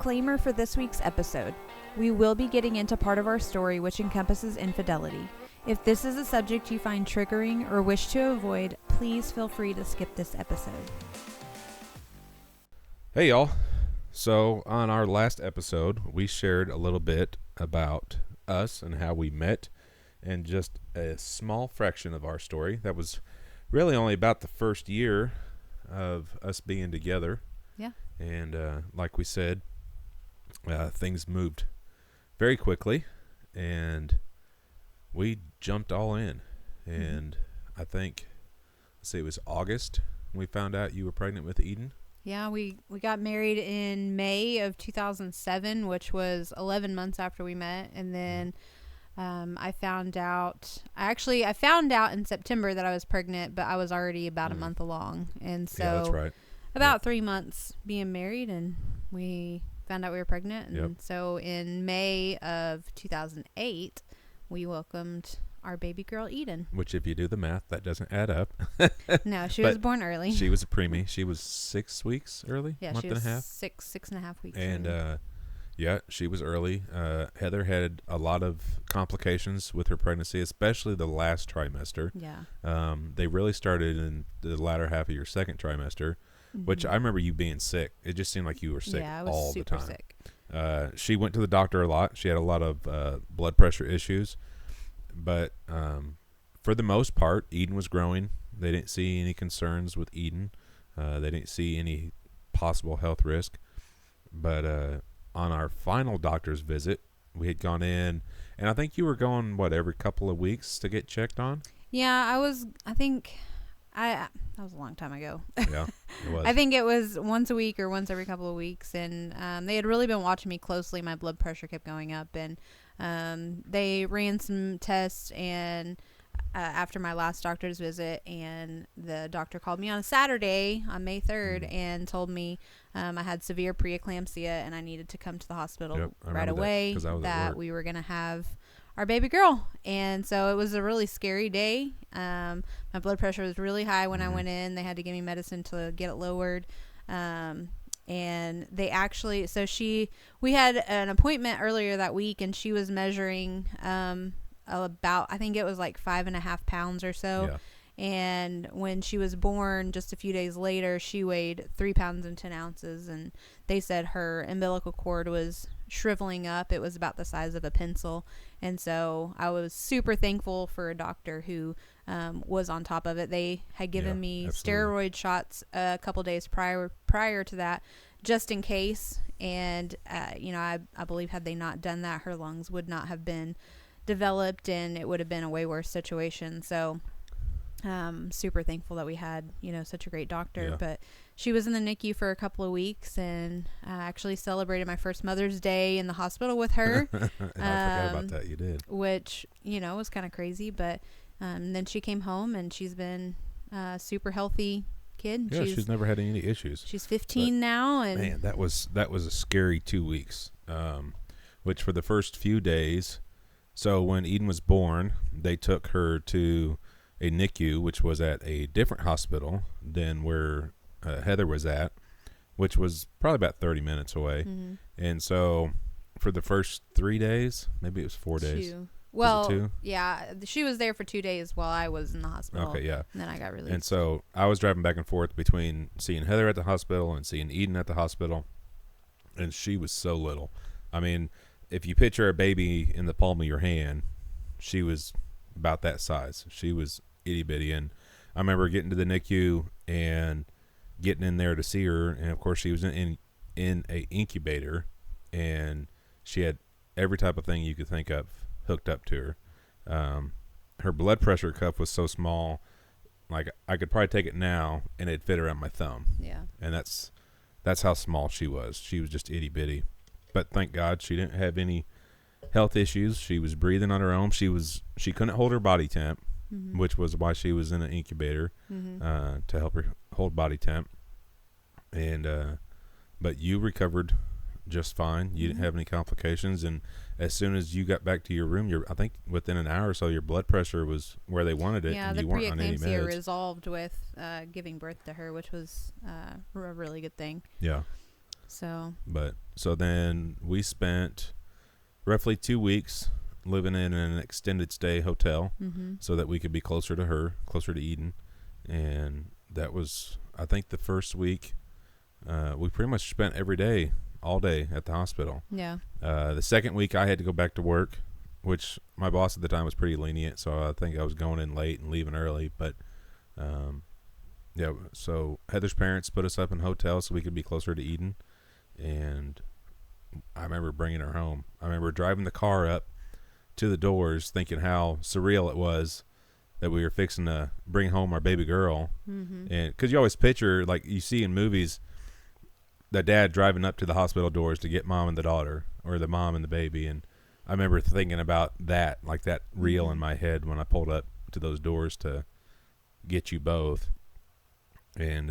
Disclaimer for this week's episode. We will be getting into part of our story which encompasses infidelity. If this is a subject you find triggering or wish to avoid, please feel free to skip this episode. Hey y'all. So on our last episode, we shared a little bit about us and how we met and just a small fraction of our story. That was really only about the first year of us being together. Yeah. And like we said, things moved very quickly and we jumped all in. And I think, let's see, it was August when we found out you were pregnant with Eden. Yeah, we got married in May of 2007, which was 11 months after we met. And then I found out in September that I was pregnant, but I was already about a month along. And so yeah, that's right. About 3 months being married, and we found out we were pregnant. And Yep. so in May of 2008, we welcomed our baby girl, Eden. Which, if you do the math, that doesn't add up. No, she But was born early. She was a preemie. She was 6 weeks early, Yeah, month she and was a half. six and a half weeks. And yeah, she was early. Heather had a lot of complications with her pregnancy, especially the last trimester. Yeah. They really started in the latter half of your second trimester, which I remember you being sick. It just seemed like you were sick Yeah, I was all the super time. sick. She went to the doctor a lot. She had a lot of blood pressure issues. But for the most part, Eden was growing. They didn't see any concerns with Eden. They didn't see any possible health risk. But on our final doctor's visit, we had gone in, and I think you were going, every couple of weeks to get checked on? Yeah, that was a long time ago. Yeah, it was. I think it was once a week or once every couple of weeks. And they had really been watching me closely. My blood pressure kept going up. And they ran some tests and after my last doctor's visit. And the doctor called me on a Saturday on May 3rd and told me I had severe preeclampsia and I needed to come to the hospital right away. That we were going to have our baby girl. And so it was a really scary day. My blood pressure was really high when I went in. They had to give me medicine to get it lowered. And they actually, we had an appointment earlier that week and she was measuring, about, I think it was like 5.5 pounds or so. Yeah. And when she was born, just a few days later, she weighed 3 pounds and 10 ounces. And they said her umbilical cord was shriveling up. It was about the size of a pencil. And so I was super thankful for a doctor who was on top of it. They had given me steroid shots a couple days prior to that, just in case. And, I believe had they not done that, her lungs would not have been developed and it would have been a way worse situation. So super thankful that we had, such a great doctor. Yeah. But she was in the NICU for a couple of weeks and I actually celebrated my first Mother's Day in the hospital with her. I forgot about that. You did. Which, was kind of crazy. But then she came home and she's been a super healthy kid. Yeah, she's never had any issues. She's 15 now. And man, that was a scary 2 weeks, which for the first few days. So when Eden was born, they took her to a NICU, which was at a different hospital than where Heather was at, which was probably about 30 minutes away. Mm-hmm. And so for the first 3 days, maybe it was 4 days. 2. Well, 2? Yeah, she was there for 2 days while I was in the hospital. Okay, yeah. And then I got released. And so I was driving back and forth between seeing Heather at the hospital and seeing Eden at the hospital. And she was so little. I mean, if you picture a baby in the palm of your hand, she was about that size. She was itty bitty. And I remember getting to the NICU and getting in there to see her. And of course she was in a incubator and she had every type of thing you could think of hooked up to her. Her blood pressure cuff was so small, like I could probably take it now and it'd fit around my thumb. Yeah. And that's how small she was. She was just itty bitty. But thank God she didn't have any health issues. She was breathing on her own. She couldn't hold her body temp, which was why she was in an incubator, to help her hold body temp. And but you recovered just fine. You didn't have any complications. And as soon as you got back to your room, I think within an hour or so, your blood pressure was where they wanted it. Yeah, and the you weren't on any preeclampsia meds. resolved with giving birth to her, which was a really good thing. Yeah. But so then we spent roughly 2 weeks living in an extended stay hotel so that we could be closer to her, closer to Eden. And that was, I think, the first week. We pretty much spent every day, all day at the hospital. Yeah. The second week I had to go back to work, which my boss at the time was pretty lenient. So I think I was going in late and leaving early. But, yeah, so Heather's parents put us up in hotels so we could be closer to Eden. And I remember bringing her home. I remember driving the car up to the doors thinking how surreal it was that we were fixing to bring home our baby girl. And because you always picture, like you see in movies, the dad driving up to the hospital doors to get mom and the daughter, or the mom and the baby. And I remember thinking about that, like that reel in my head when I pulled up to those doors to get you both. And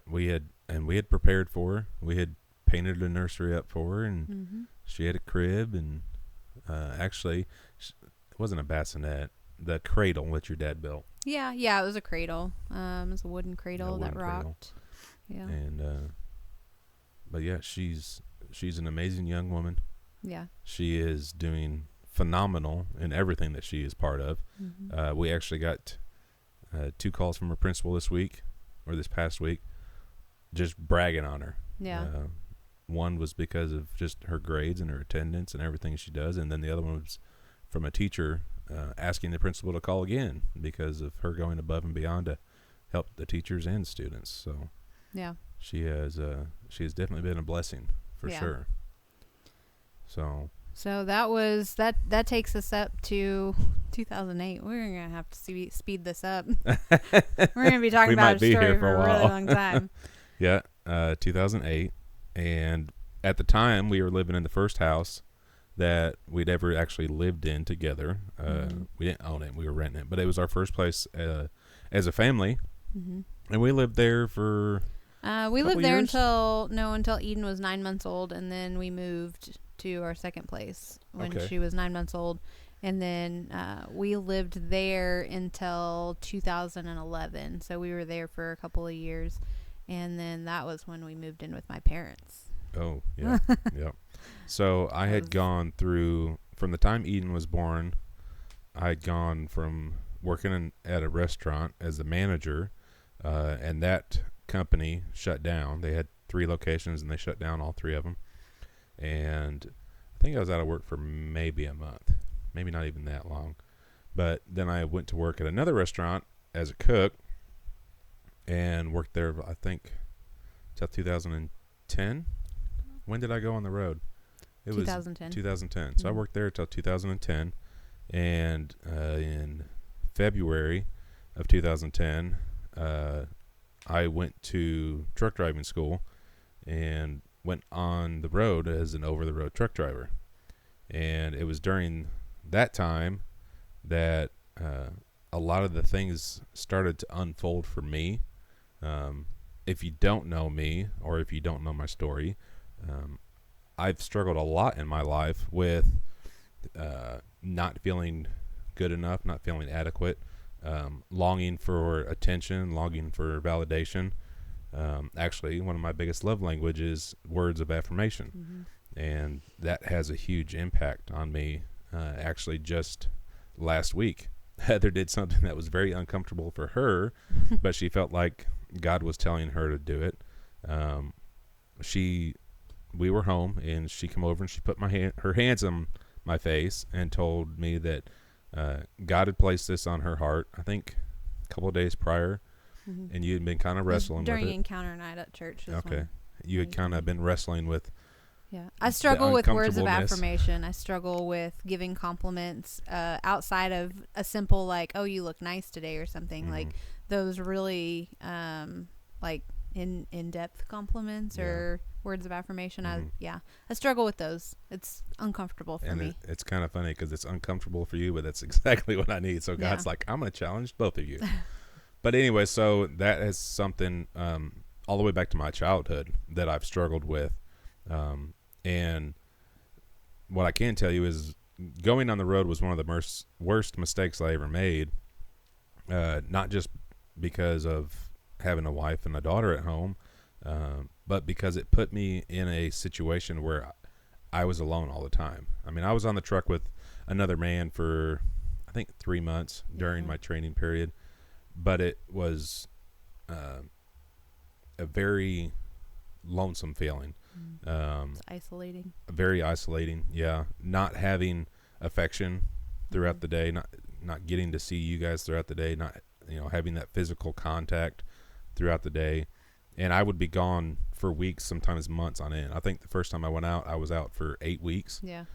we had prepared for her. We had painted a nursery up for her, and she had a crib, and actually it wasn't a bassinet, the cradle that your dad built. Yeah, it was a cradle. It was a wooden cradle that rocked. Yeah. And but yeah, she's an amazing young woman. Yeah. She is doing phenomenal in everything that she is part of. We actually got 2 calls from her principal this past week, just bragging on her. Yeah. One was because of just her grades and her attendance and everything she does, and then the other one was from a teacher asking the principal to call again because of her going above and beyond to help the teachers and students. So yeah, she has definitely been a blessing for sure. So that takes us up to 2008. We're gonna have to speed this up. We're gonna be talking about a story for a really long time. Yeah, 2008. And at the time, we were living in the first house that we'd ever actually lived in together. We didn't own it. We were renting it. But it was our first place as a family. And we lived there for we lived there years? until Eden was 9 months old. And then we moved to our second place when she was 9 months old. And then we lived there until 2011. So we were there for a couple of years. And then that was when we moved in with my parents. Oh, yeah. Yep. So I had gone through, from the time Eden was born, I had gone from working at a restaurant as the manager, and that company shut down. They had 3 locations, and they shut down all 3 of them. And I think I was out of work for maybe a month, maybe not even that long. But then I went to work at another restaurant as a cook, and worked there, I think, till 2010. When did I go on the road? It 2010. was 2010. So I worked there till 2010. And in February of 2010, I went to truck driving school and went on the road as an over-the-road truck driver. And it was during that time that a lot of the things started to unfold for me. If you don't know me, or if you don't know my story, I've struggled a lot in my life with not feeling good enough, not feeling adequate, longing for attention, longing for validation. Actually, one of my biggest love languages is words of affirmation. And that has a huge impact on me. Actually, just last week, Heather did something that was very uncomfortable for her, but she felt like God was telling her to do it. We were home, and she came over and she put her hands on my face and told me that God had placed this on her heart, I think a couple of days prior, and you had been kind of wrestling with it. During encounter night at church. Okay. You had kind of been wrestling with. Yeah. I struggle with words of affirmation. I struggle with giving compliments outside of a simple, like, oh, you look nice today or something. Like those really like in-depth compliments or words of affirmation. I struggle with those. It's uncomfortable for me. It's kind of funny because it's uncomfortable for you, but that's exactly what I need. So God's like, I'm going to challenge both of you. But anyway, so that is something all the way back to my childhood that I've struggled with. And what I can tell you is going on the road was one of the worst mistakes I ever made. Not just because of having a wife and a daughter at home, but because it put me in a situation where I was alone all the time. I mean, I was on the truck with another man for, I think, 3 months during my training period, but it was a very lonesome feeling. It's isolating. Very isolating, yeah. Not having affection throughout the day, not getting to see you guys throughout the day, not having that physical contact throughout the day. And I would be gone for weeks, sometimes months on end. I think the first time I went out, I was out for 8 weeks. Yeah.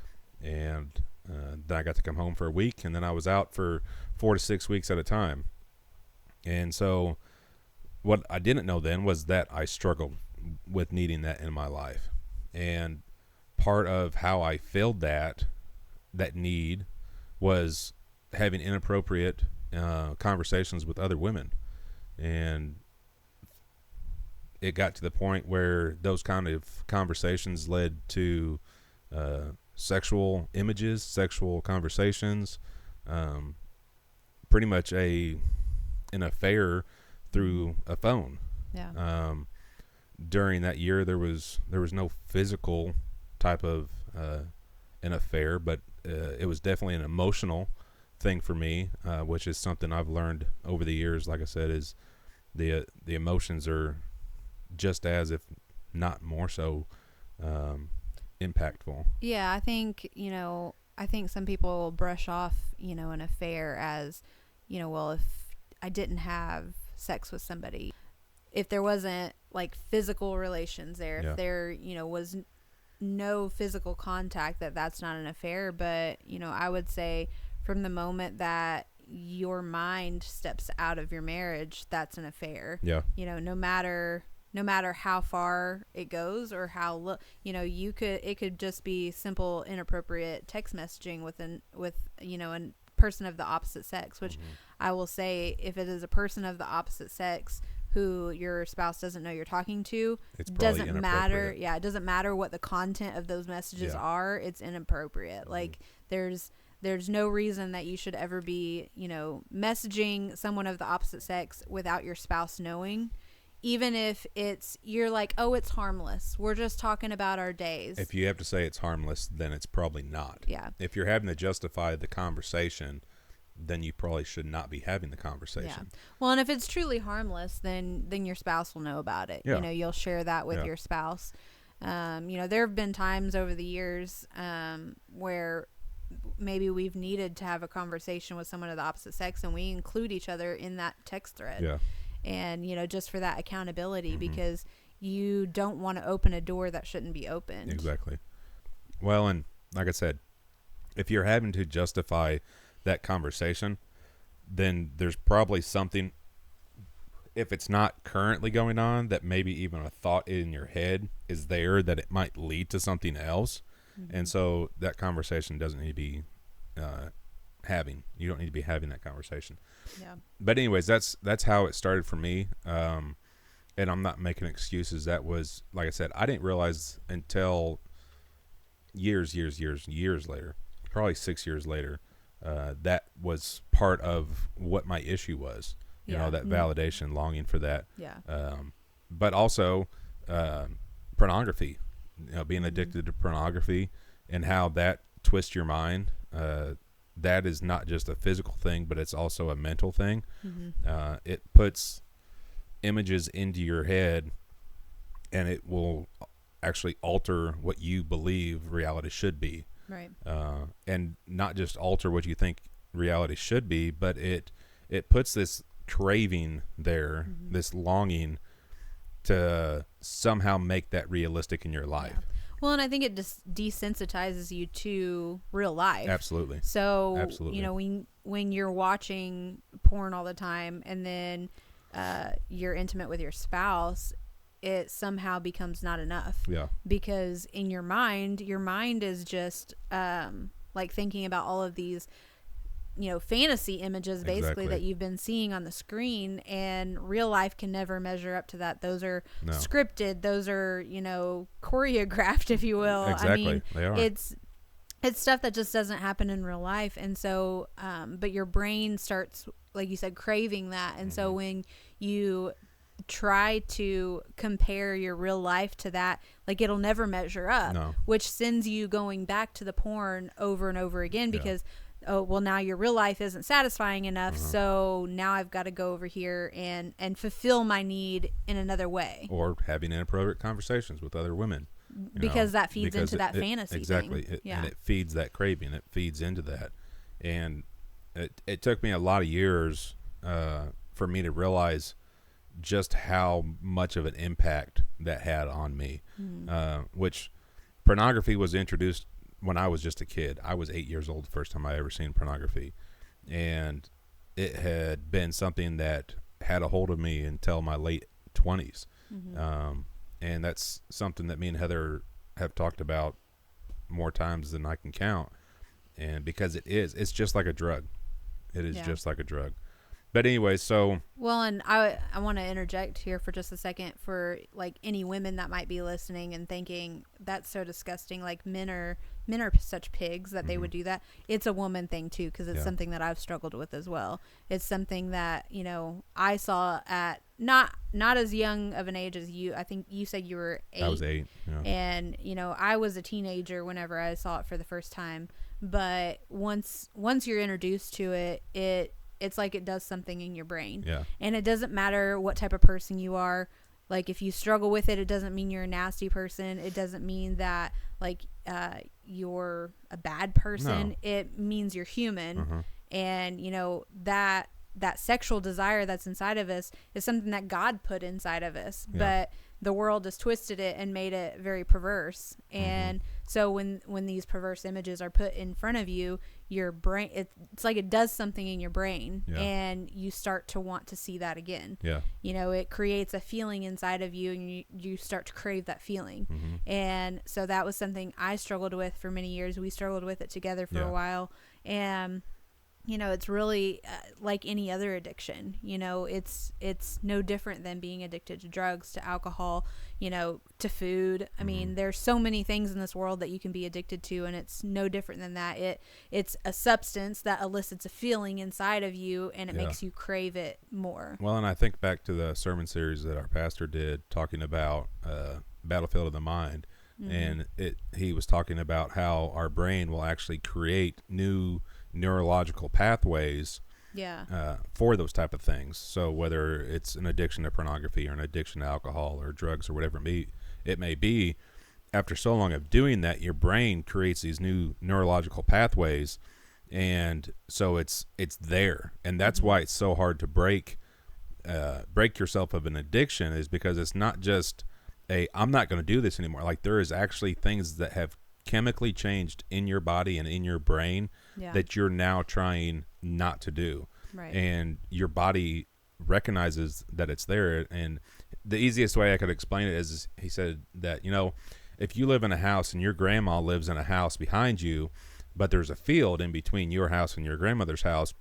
And then I got to come home for a week, and then I was out for 4 to 6 weeks at a time. And so what I didn't know then was that I struggled with needing that in my life. And part of how I filled that need was having inappropriate conversations with other women. And it got to the point where those kind of conversations led to sexual images, sexual conversations, pretty much an affair through a phone. Yeah. During that year, there was no physical type of an affair, but it was definitely an emotional thing for me, which is something I've learned over the years. Like I said, is the emotions are just as, if not more so, impactful. Yeah, I think some people brush off, an affair as, well, if I didn't have sex with somebody, if there wasn't like physical relations there, if there, was no physical contact, that's not an affair. But, I would say from the moment that your mind steps out of your marriage, that's an affair. Yeah. No matter how far it goes or how it could just be simple inappropriate text messaging with a person of the opposite sex, which I will say, if it is a person of the opposite sex who your spouse doesn't know you're talking to, It's doesn't matter. Yeah, it doesn't matter what the content of those messages are. It's inappropriate. Like there's no reason that you should ever be, messaging someone of the opposite sex without your spouse knowing. Even if you're like, oh, it's harmless. We're just talking about our days. If you have to say it's harmless, then it's probably not. Yeah. If you're having to justify the conversation, then you probably should not be having the conversation. Yeah. Well, and if it's truly harmless, then your spouse will know about it. Yeah. You'll share that with your spouse. There have been times over the years where maybe we've needed to have a conversation with someone of the opposite sex, and we include each other in that text thread. Yeah. And, just for that accountability, because you don't want to open a door that shouldn't be opened. Exactly. Well, and like I said, if you're having to justify that conversation, then there's probably something, if it's not currently going on, that maybe even a thought in your head is there that it might lead to something else. And so that conversation doesn't need to be you don't need to be having that conversation. Yeah. But anyways, that's how it started for me. And I'm not making excuses. That was, like I said, I didn't realize until years later, probably 6 years later, that was part of what my issue was. You know, that validation, longing for that. Yeah. But also pornography, being addicted to pornography and how that twists your mind. That is not just a physical thing, but it's also a mental thing. It puts images into your head, and it will actually alter what you believe reality should be. Right. And not just alter what you think reality should be, but it puts this craving there, this longing to somehow make that realistic in your life. Yeah. Well, and I think it just desensitizes you to real life. Absolutely. So, Absolutely. When you're watching porn all the time, and then you're intimate with your spouse, it somehow becomes not enough. Yeah. Because in your mind is just like thinking about all of these, fantasy images basically that you've been seeing on the screen, and real life can never measure up to that. Those are scripted. Those are, choreographed, if you will. Exactly. I mean, they are. It's stuff that just doesn't happen in real life. And so, but your brain starts, like you said, craving that. And so when you try to compare your real life to that, like it'll never measure up, No. which sends you going back to the porn over and over again because oh well, now your real life isn't satisfying enough, so now I've got to go over here and fulfill my need in another way, Or having inappropriate conversations with other women, because that feeds into that it, fantasy exactly thing. and it feeds that craving, it feeds into that. And it took me a lot of years for me to realize just how much of an impact that had on me. Which pornography was introduced when I was just a kid. I was 8 years old the first time I ever seen pornography, and it had been something that had a hold of me until my late 20s. And that's something that me and Heather have talked about more times than I can count. And because it's just like a drug. It is just like a drug. But anyway, so well, and I want to interject here for just a second for like any women that might be listening and thinking that's so disgusting. Like men are such pigs that they would do that. It's a woman thing too, because it's something that I've struggled with as well. It's something that I saw at not as young of an age as you. I think you said you were 8. I was 8, and I was a teenager whenever I saw it for the first time. But once you're introduced to it, it's like it does something in your brain. Yeah. And it doesn't matter what type of person you are. Like if you struggle with it, it doesn't mean you're a nasty person. It doesn't mean that like you're a bad person. No. It means you're human. And that sexual desire that's inside of us is something that God put inside of us. But the world has twisted it and made it very perverse. And so when these perverse images are put in front of you, your brain, it's like it does something in your brain, and you start to want to see that again. It creates a feeling inside of you, and you start to crave that feeling. And so that was something I struggled with for many years. We struggled with it together for a while. And it's really like any other addiction. It's no different than being addicted to drugs, to alcohol, to food. I mean, there's so many things in this world that you can be addicted to, and it's no different than that. It's a substance that elicits a feeling inside of you, and it makes you crave it more. Well, and I think back to the sermon series that our pastor did talking about Battlefield of the Mind, and he was talking about how our brain will actually create new neurological pathways for those type of things. So whether it's an addiction to pornography or an addiction to alcohol or drugs or whatever it may be, after so long of doing that, your brain creates these new neurological pathways, and so it's there. And that's why it's so hard to break yourself of an addiction, is because it's not just I'm not going to do this anymore. Like there is actually things that have chemically changed in your body and in your brain that you're now trying not to do. Right. And your body recognizes that it's there. And the easiest way I could explain it is he said that, if you live in a house and your grandma lives in a house behind you, but there's a field in between your house and your grandmother's house,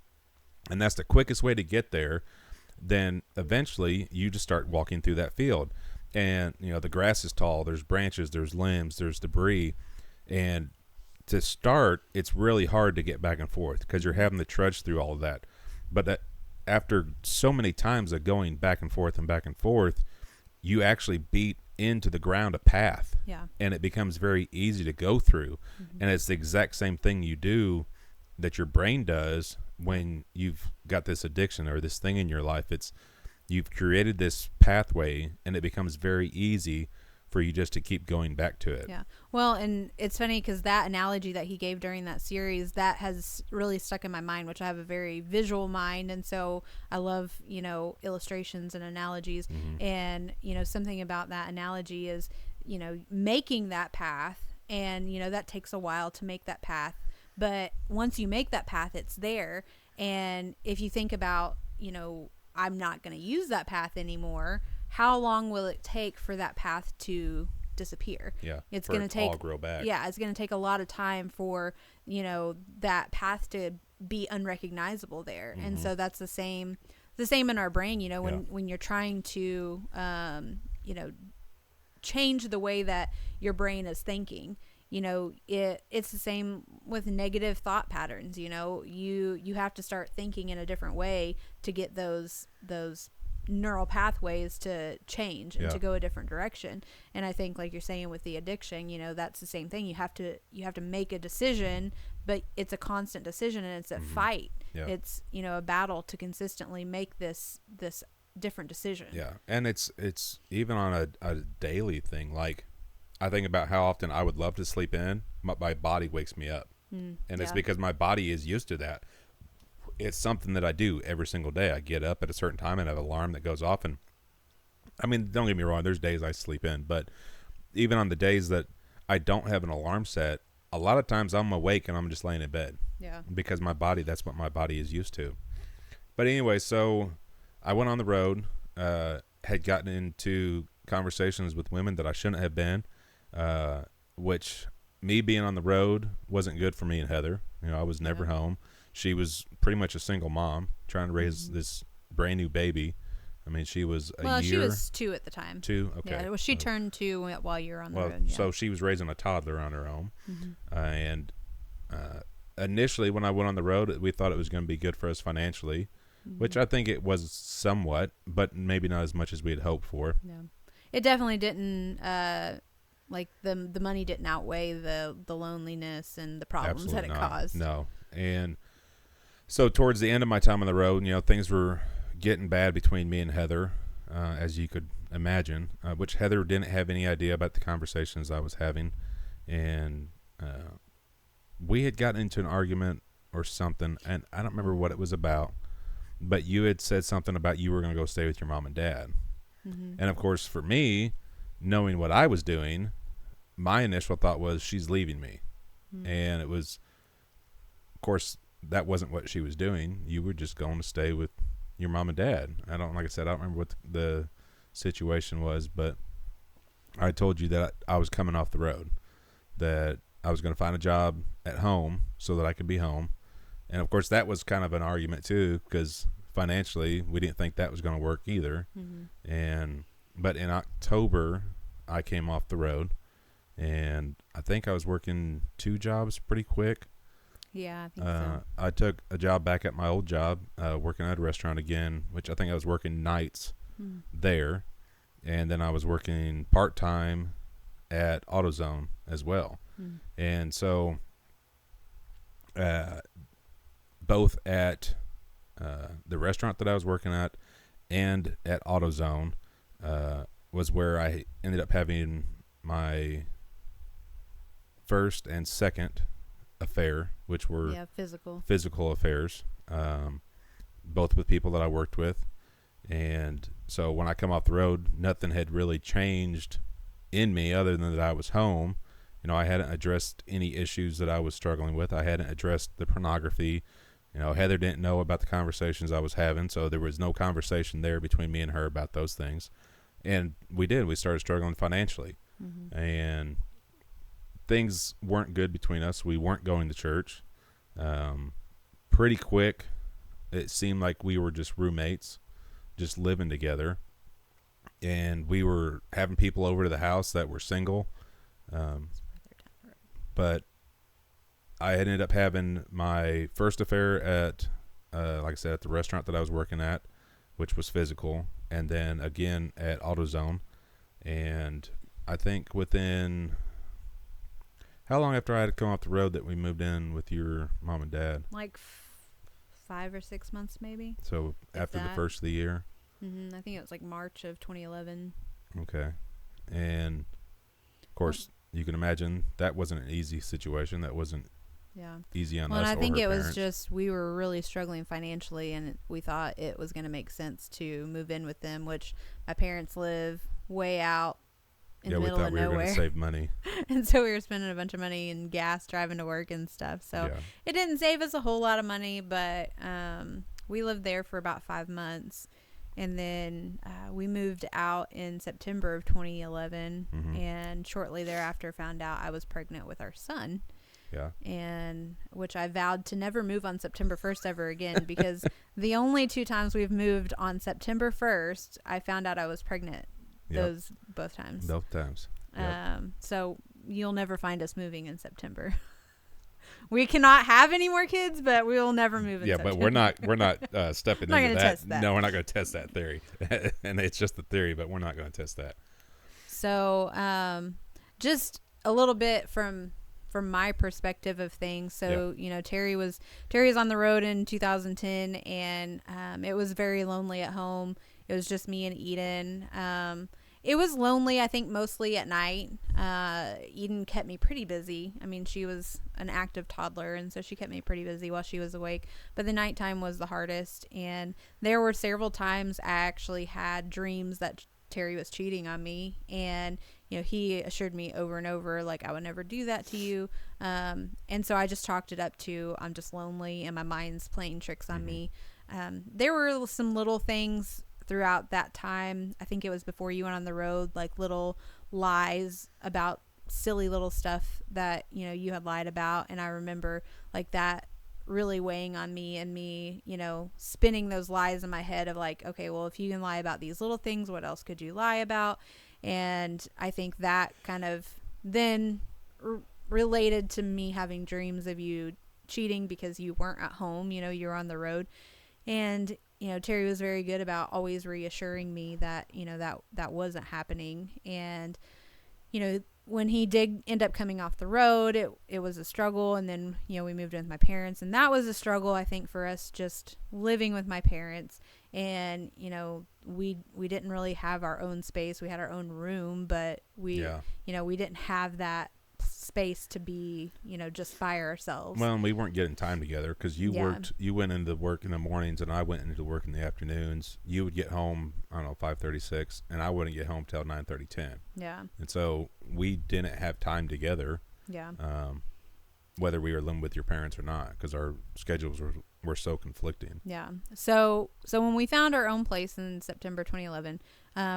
and that's the quickest way to get there, then eventually you just start walking through that field. And, the grass is tall, there's branches, there's limbs, there's debris. And to start, it's really hard to get back and forth because you're having to trudge through all of that. But that after so many times of going back and forth, you actually beat into the ground a path. And it becomes very easy to go through. And it's the exact same thing you do that your brain does when you've got this addiction or this thing in your life. You've created this pathway, and it becomes very easy for you just to keep going back to it. Well, and it's funny because that analogy that he gave during that series, that has really stuck in my mind, which I have a very visual mind, and so I love illustrations and analogies. And something about that analogy is making that path, and that takes a while to make that path, but once you make that path, it's there. And if you think about I'm not going to use that path anymore, how long will it take for that path to disappear? It's going to take all grow back. It's going to take a lot of time for that path to be unrecognizable there. And so that's the same in our brain. When you're trying to change the way that your brain is thinking, it's the same with negative thought patterns. You have to start thinking in a different way to get those neural pathways to change and Yeah. to go a different direction. And I think, like you're saying with the addiction, that's the same thing. You have to make a decision, but it's a constant decision, and it's a fight. Yeah. It's a battle to consistently make this different decision. Yeah, and it's even on a daily thing. Like, I think about how often I would love to sleep in, my body wakes me up, and it's because my body is used to that. It's something that I do every single day. I get up at a certain time and have an alarm that goes off. And I mean, don't get me wrong, there's days I sleep in, but even on the days that I don't have an alarm set, a lot of times I'm awake and I'm just laying in bed. Yeah. Because that's what my body is used to. But anyway, so I went on the road, had gotten into conversations with women that I shouldn't have been, which me being on the road wasn't good for me and Heather. I was never home. She was pretty much a single mom trying to raise this brand new baby. I mean, she was a year. She was 2 at the time. 2? Okay. Yeah, well, she turned 2 while you were on the road. Yeah. So she was raising a toddler on her own. And initially, when I went on the road, we thought it was going to be good for us financially, which I think it was somewhat, but maybe not as much as we had hoped for. Yeah. It definitely didn't, like the money didn't outweigh the loneliness and the problems Absolutely that it not. caused. No. And so towards the end of my time on the road, things were getting bad between me and Heather, as you could imagine, which Heather didn't have any idea about the conversations I was having. And we had gotten into an argument or something, and I don't remember what it was about, but you had said something about you were going to go stay with your mom and dad. And of course, for me, knowing what I was doing, my initial thought was she's leaving me. And it was, of course, that wasn't what she was doing. You were just going to stay with your mom and dad. Like I said, I don't remember what the situation was, but I told you that I was coming off the road, that I was going to find a job at home so that I could be home. And of course, that was kind of an argument too, because financially we didn't think that was going to work either. But in October, I came off the road, and I think I was working 2 jobs pretty quick. Yeah, I think so. I took a job back at my old job, working at a restaurant again, which I think I was working nights there. And then I was working part-time at AutoZone as well. And so both at the restaurant that I was working at and at AutoZone was where I ended up having my first and second affair, which were physical affairs, both with people that I worked with. And so when I come off the road, nothing had really changed in me other than that I was home. I hadn't addressed any issues that I was struggling with. I hadn't addressed the pornography. Heather didn't know about the conversations I was having, so there was no conversation there between me and her about those things. And we started struggling financially. And things weren't good between us. We weren't going to church. Pretty quick, it seemed like we were just roommates, just living together. And we were having people over to the house that were single. But I ended up having my first affair at, like I said, at the restaurant that I was working at, which was physical. And then again at AutoZone. And I think within... How long after I had come off the road that we moved in with your mom and dad? Like 5 or 6 months, maybe. So after the first of the year? I think it was like March of 2011. Okay. And, of course, you can imagine that wasn't an easy situation. That wasn't easy on us or her I think it parents. was just we were really struggling financially, and we thought it was going to make sense to move in with them, which my parents live way out in the middle of nowhere. We thought we were going to save money. And so we were spending a bunch of money in gas driving to work and stuff. So it didn't save us a whole lot of money, but we lived there for about 5 months. And then we moved out in September of 2011. And shortly thereafter found out I was pregnant with our son. Yeah. And which I vowed to never move on September 1st ever again, because the only 2 times we've moved on September 1st, I found out I was pregnant. Both times. Both times. Yep. So you'll never find us moving in September. We cannot have any more kids, but we will never move in. Yeah, but we're not stepping Not into gonna that. test that. No, we're not going to test that theory. And it's just the theory, but we're not going to test that. So, just a little bit from my perspective of things. So, Terry was on the road in 2010, and it was very lonely at home. It was just me and Eden. It was lonely, I think, mostly at night. Eden kept me pretty busy. I mean, she was an active toddler, and so she kept me pretty busy while she was awake. But the nighttime was the hardest, and there were several times I actually had dreams that Terry was cheating on me, and he assured me over and over, like, I would never do that to you. And so I just chalked it up to, I'm just lonely and my mind's playing tricks on me. There were some little things throughout that time. I think it was before you went on the road, like little lies about silly little stuff that you had lied about, and I remember like that really weighing on me, and me spinning those lies in my head of like, okay, well, if you can lie about these little things, what else could you lie about? And I think that kind of then related to me having dreams of you cheating because you weren't at home, you were on the road. And Terry was very good about always reassuring me that that wasn't happening. And when he did end up coming off the road, it was a struggle. And then we moved in with my parents, and that was a struggle, I think, for us, just living with my parents. And we didn't really have our own space. We had our own room, but we didn't have that space to be just by ourselves. Well, and we weren't getting time together because you went into work in the mornings and I went into work in the afternoons. You would get home, I don't know, 5:36, and I wouldn't get home till 9:30, 10. Yeah. And so we didn't have time together. Yeah. Whether we were living with your parents or not, because our schedules were so conflicting. Yeah. So when we found our own place in September 2011,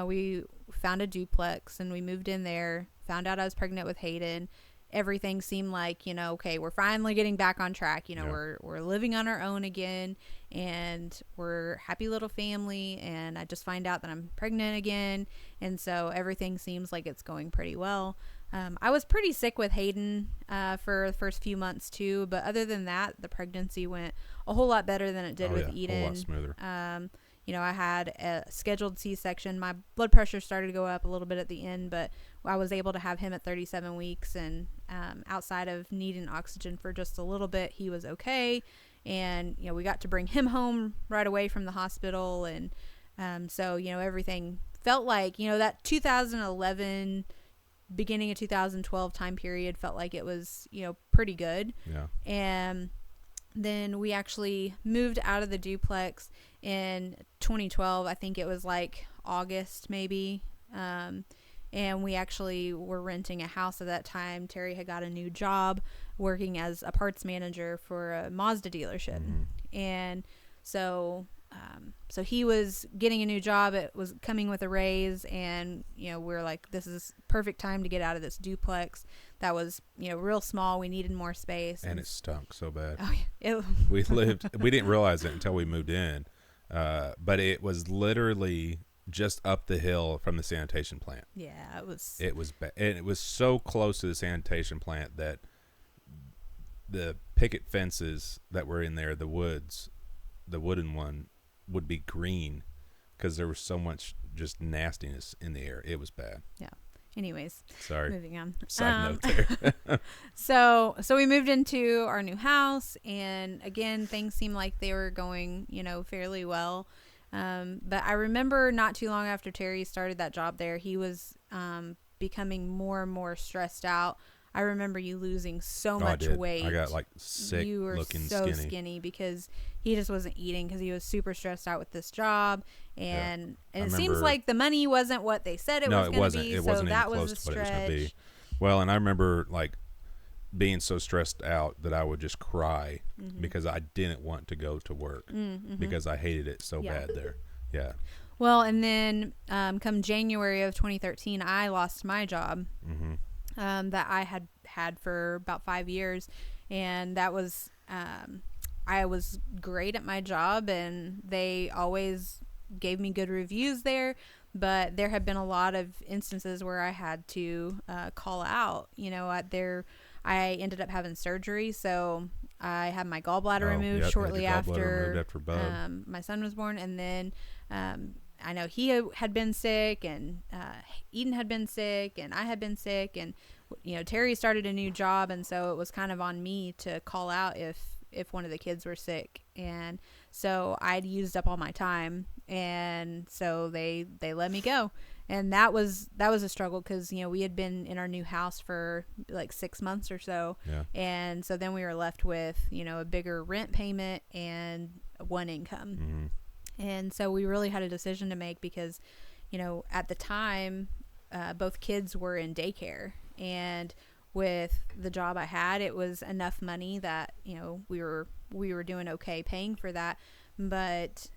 we found a duplex and we moved in there, found out I was pregnant with Hayden. Everything seemed like, okay, we're finally getting back on track. We're living on our own again, and we're a happy little family. And I just find out that I'm pregnant again. And so everything seems like it's going pretty well. I was pretty sick with Hayden for the first few months too, but other than that, the pregnancy went a whole lot better than it did with Eden. A whole lot smoother. I had a scheduled C-section. My blood pressure started to go up a little bit at the end, but I was able to have him at 37 weeks, and outside of needing oxygen for just a little bit, he was okay. And we got to bring him home right away from the hospital, and so everything felt like that 2011 beginning of 2012 time period felt like it was pretty good. Yeah. And then we actually moved out of the duplex in 2012. I think it was like August maybe. And we actually were renting a house at that time. Terry had got a new job working as a parts manager for a Mazda dealership. And so he was getting a new job. It was coming with a raise, and we're like, this is perfect time to get out of this duplex that was real small. We needed more space, and it stunk so bad. Oh yeah, we didn't realize it until we moved in, but it was literally just up the hill from the sanitation plant. Yeah, it was bad, and it was so close to the sanitation plant that the picket fences that were in there, the wooden one, would be green because there was so much just nastiness in the air. It was bad. Yeah. Anyways, sorry. Moving on. Side note there. So we moved into our new house, and again, things seemed like they were going, fairly well. But I remember not too long after Terry started that job there, he was becoming more and more stressed out. I remember you losing so much weight. I got like sick, you were looking so skinny. skinny because he just wasn't eating because he was super stressed out with this job, and it seems like the money wasn't what they said it was going to be. It so wasn't that even was close a to what it was stretch. going to be. Well, and I remember like being so stressed out that I would just cry because I didn't want to go to work because I hated it so bad there. Yeah. Well, and then come January of 2013, I lost my job. That I had for about 5 years, and that was I was great at my job, and they always gave me good reviews there, but there have been a lot of instances where I had to call out. I ended up having surgery. So I had my gallbladder removed yep, shortly you had your gallbladder after, removed after Bub. my son was born. And then I know he had been sick, and Eden had been sick, and I had been sick, and Terry started a new job, and so it was kind of on me to call out if one of the kids were sick. And so I'd used up all my time, and so they let me go. And that was a struggle, because we had been in our new house for like 6 months or so. Yeah. And so then we were left with a bigger rent payment and one income. Mm-hmm. And so we really had a decision to make, because at the time both kids were in daycare, and with the job I had, it was enough money that we were doing okay paying for that. But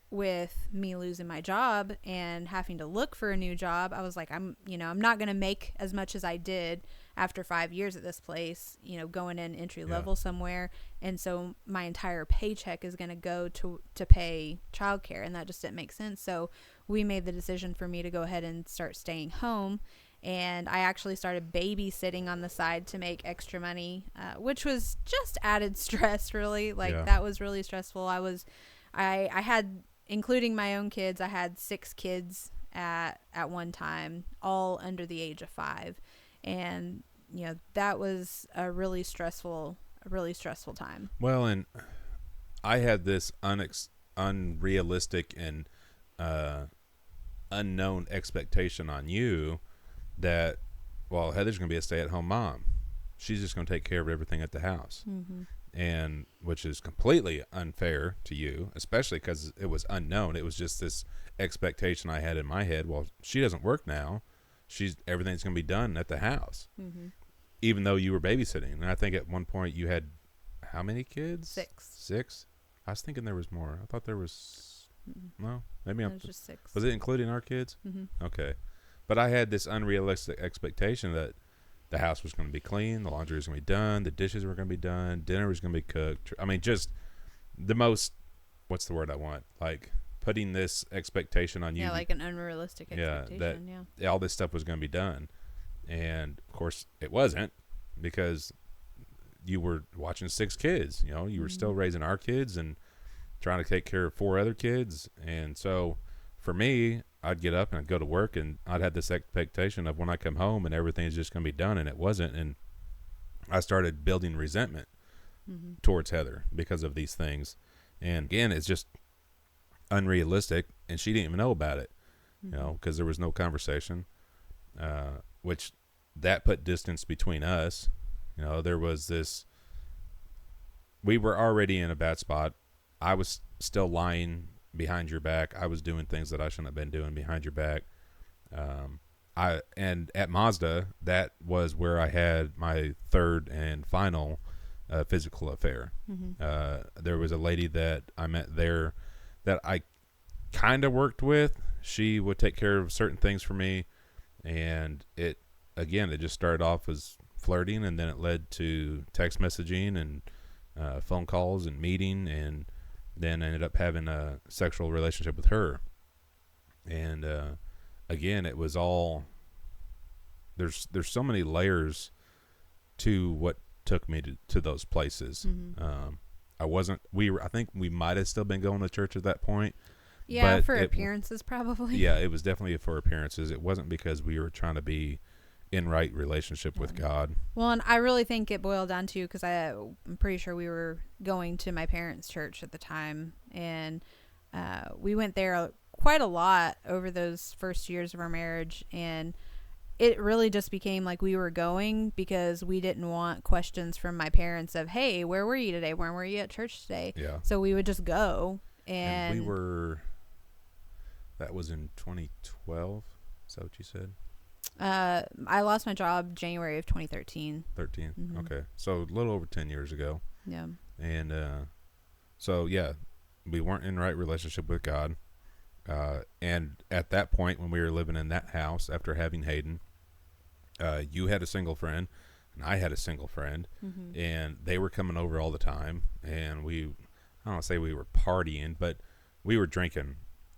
with me losing my job and having to look for a new job, I was like, I'm not going to make as much as I did after 5 years at this place, going in entry level somewhere. And so my entire paycheck is going to go to pay childcare, and that just didn't make sense. So we made the decision for me to go ahead and start staying home. And I actually started babysitting on the side to make extra money, which was just added stress, really. That was really stressful. I had, including my own kids, I had 6 kids at one time, all under the age of 5. And, that was a really stressful time. Well, and I had this unrealistic and unknown expectation on you that, well, Heather's going to be a stay-at-home mom. She's just going to take care of everything at the house. Mm-hmm. And which is completely unfair to you, especially because it was unknown. It was just this expectation I had in my head. Well, she doesn't work now. Everything's going to be done at the house, even though you were babysitting. And I think at one point you had how many kids? 6. I was thinking there was more. I thought there was no. Maybe it was just 6. Was it including our kids? Mm-hmm. Okay, but I had this unrealistic expectation that the house was going to be clean, the laundry was going to be done, the dishes were going to be done, dinner was going to be cooked. I mean, just the most, what's the word I want? Like putting this expectation on you. Yeah, like an unrealistic expectation. That all this stuff was going to be done. And, of course, it wasn't, because you were watching 6 kids. You were still raising our kids and trying to take care of 4 other kids. And so for me, I'd get up and I'd go to work, and I'd have this expectation of when I come home and everything's just going to be done, and it wasn't. And I started building resentment towards Heather because of these things. And again, it's just unrealistic, and she didn't even know about it, because there was no conversation, which that put distance between us. There was this, we were already in a bad spot. I was still lying behind your back. I was doing things that I shouldn't have been doing behind your back. And at Mazda, that was where I had my third and final physical affair. There was a lady that I met there that I kind of worked with. She would take care of certain things for me, and it just started off as flirting, and then it led to text messaging and phone calls and meeting, and then I ended up having a sexual relationship with her. And again, it was all, there's so many layers to what took me to those places. I think we might have still been going to church at that point. Yeah, but for appearances probably. Yeah, it was definitely for appearances. It wasn't because we were trying to be in right relationship with God. Well, and I really think it boiled down to, because I'm pretty sure we were going to my parents' church at the time, and we went there quite a lot over those first years of our marriage, and it really just became like we were going because we didn't want questions from my parents of, hey, where were you today? Where were you at church today? Yeah. So we would just go. And we were, that was in 2012. Is that what you said? I lost my job January of 2013. 13. Okay. So a little over 10 years ago. Yeah. And so, yeah, we weren't in right relationship with God. And at that point, when we were living in that house after having Hayden, you had a single friend and I had a single friend, and they were coming over all the time. And I don't say we were partying, but we were drinking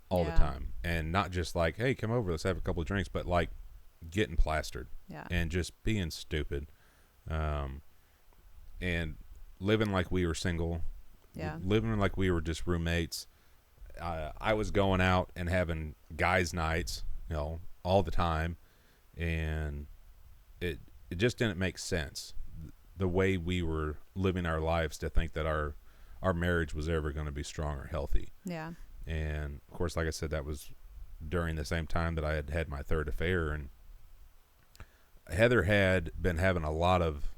all the time. And not just like, hey, come over, let's have a couple of drinks, but like getting plastered and just being stupid. And living like we were single, living like we were just roommates. I was going out and having guys' nights, all the time, and it just didn't make sense the way we were living our lives to think that our marriage was ever going to be strong or healthy. Yeah. And of course, like I said, that was during the same time that I had had my third affair, and Heather had been having a lot of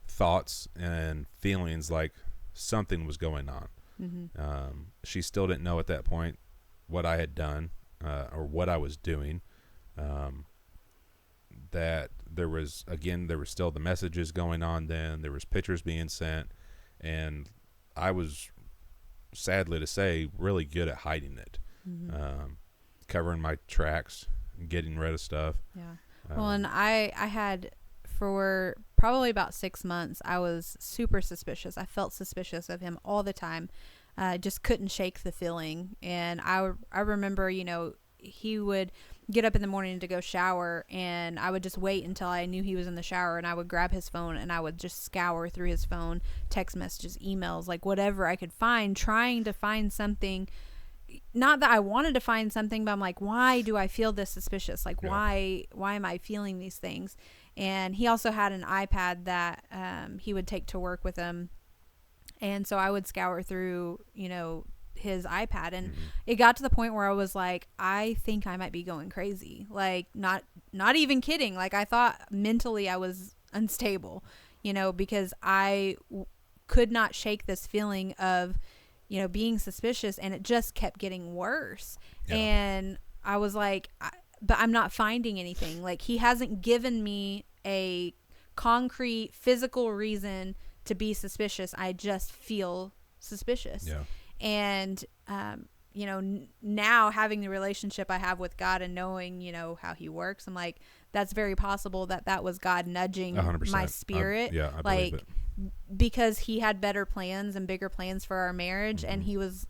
thoughts and feelings like something was going on. Mm-hmm. She still didn't know at that point what I had done or what I was doing. That there was still the messages going on then. There was pictures being sent, and I was, sadly to say, really good at hiding it. Mm-hmm. Covering my tracks, getting rid of stuff. Yeah. Well, and I had, for probably about 6 months, I was super suspicious. I felt suspicious of him all the time. Just couldn't shake the feeling. And I remember, he would get up in the morning to go shower, and I would just wait until I knew he was in the shower, and I would grab his phone and I would just scour through his phone, text messages, emails, like whatever I could find, trying to find something. Not that I wanted to find something, but I'm like, why do I feel this suspicious? Like, why am I feeling these things? And he also had an iPad that he would take to work with him. And so I would scour through, his iPad, and it got to the point where I was like, I think I might be going crazy. Like, not even kidding. Like, I thought mentally I was unstable, because I could not shake this feeling of, being suspicious, and it just kept getting worse. Yeah. And I was like, but I'm not finding anything. Like, he hasn't given me a concrete physical reason to be suspicious. I just feel suspicious. Yeah. And, now having the relationship I have with God and knowing, how he works, I'm like, that's very possible that was God nudging 100%. My spirit. I believe it. Because he had better plans and bigger plans for our marriage. Mm-hmm. And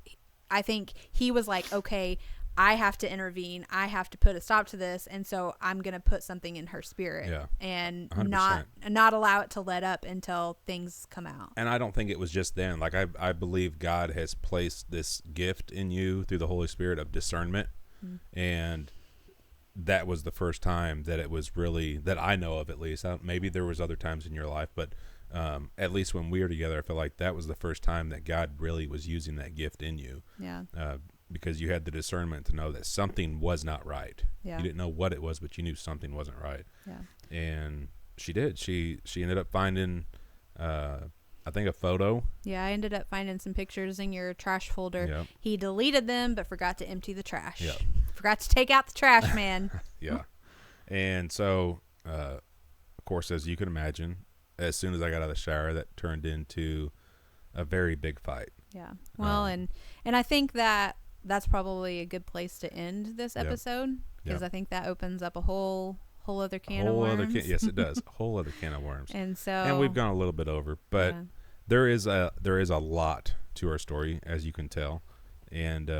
I think he was like, okay, I have to intervene. I have to put a stop to this. And so I'm going to put something in her spirit and 100%. not allow it to let up until things come out. And I don't think it was just then. Like, I believe God has placed this gift in you through the Holy Spirit of discernment. Mm-hmm. And that was the first time that it was really, that I know of at least. Maybe there was other times in your life, but at least when we were together, I feel like that was the first time that God really was using that gift in you. Yeah. Because you had the discernment to know that something was not right. Yeah. You didn't know what it was, but you knew something wasn't right. Yeah. And she did. She ended up finding, I think, a photo. Yeah, I ended up finding some pictures in your trash folder. Yep. He deleted them, but forgot to empty the trash. Yep. Forgot to take out the trash, man. Yeah. And so, of course, as you can imagine, as soon as I got out of the shower, that turned into a very big fight. Yeah. Well, and I think that's probably a good place to end this episode, because I think that opens up a whole other can of worms. Yes, it does. A whole other can of worms. And we've gone a little bit over, but there is a lot to our story, as you can tell, and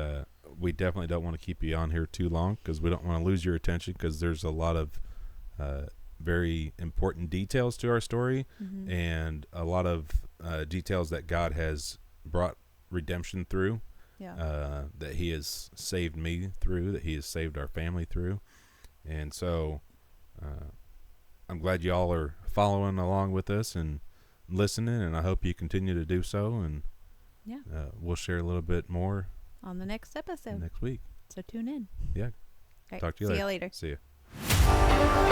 we definitely don't want to keep you on here too long, because we don't want to lose your attention, because there's a lot of very important details to our story, and a lot of details that God has brought redemption through. Yeah. That he has saved me through, that he has saved our family through. And so I'm glad y'all are following along with us and listening, and I hope you continue to do so. And we'll share a little bit more on the next episode next week. So tune in. Yeah. Right. Talk to you later. See you later. See you.